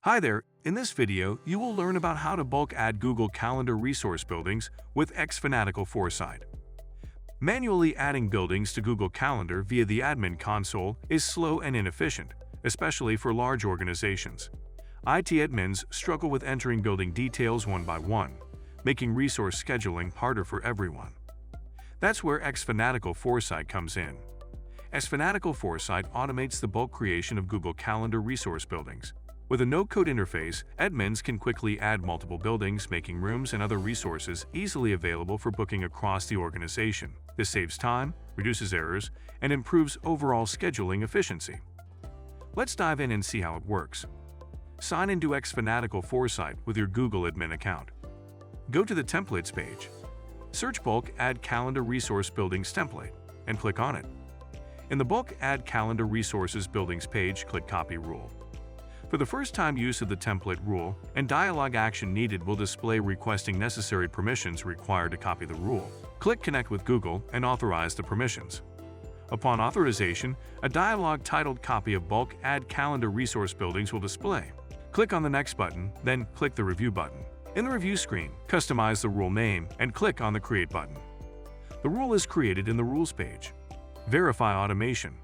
Hi there, in this video, you will learn about how to bulk add Google Calendar resource buildings with xFanatical Foresight. Manually adding buildings to Google Calendar via the admin console is slow and inefficient, especially for large organizations. IT admins struggle with entering building details one by one, making resource scheduling harder for everyone. That's where xFanatical Foresight comes in. xFanatical Foresight automates the bulk creation of Google Calendar resource buildings. With a no-code interface, admins can quickly add multiple buildings, making rooms and other resources easily available for booking across the organization. This saves time, reduces errors, and improves overall scheduling efficiency. Let's dive in and see how it works. Sign into xFanatical Foresight with your Google admin account. Go to the Templates page. Search Bulk Add Calendar Resource Buildings template and click on it. In the Bulk Add Calendar Resources Buildings page, click Copy Rule. For the first time use of the template rule, and dialog action needed will display requesting necessary permissions required to copy the rule. Click Connect with Google and authorize the permissions. Upon authorization, a dialog titled Copy of Bulk Add Calendar Resource Buildings will display. Click on the Next button, then click the Review button. In the Review screen, customize the rule name and click on the Create button. The rule is created in the Rules page. Verify automation.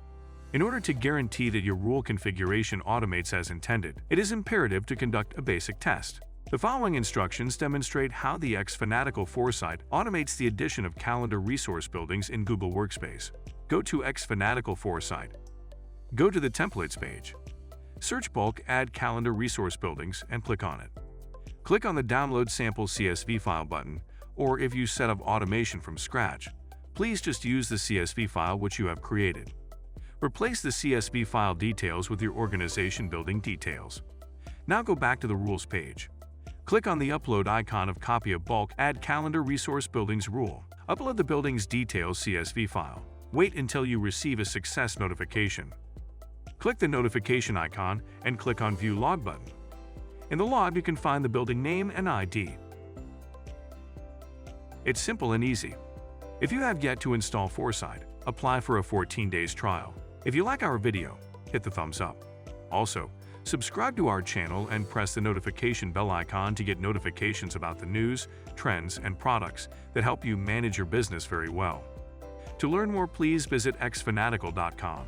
In order to guarantee that your rule configuration automates as intended, it is imperative to conduct a basic test. The following instructions demonstrate how the xFanatical Foresight automates the addition of calendar resource buildings in Google Workspace. Go to xFanatical Foresight. Go to the Templates page. Search Bulk Add Calendar Resource Buildings and click on it. Click on the Download Sample CSV file button, or if you set up automation from scratch, please just use the CSV file which you have created. Replace the CSV file details with your organization building details. Now go back to the Rules page. Click on the Upload icon of Copy of Bulk Add Calendar Resource Buildings rule. Upload the building's details CSV file. Wait until you receive a success notification. Click the notification icon and click on View Log button. In the log, you can find the building name and ID. It's simple and easy. If you have yet to install Foresight, apply for a 14 days trial. If you like our video, hit the thumbs up. Also, subscribe to our channel and press the notification bell icon to get notifications about the news, trends, and products that help you manage your business very well. To learn more, please visit xfanatical.com.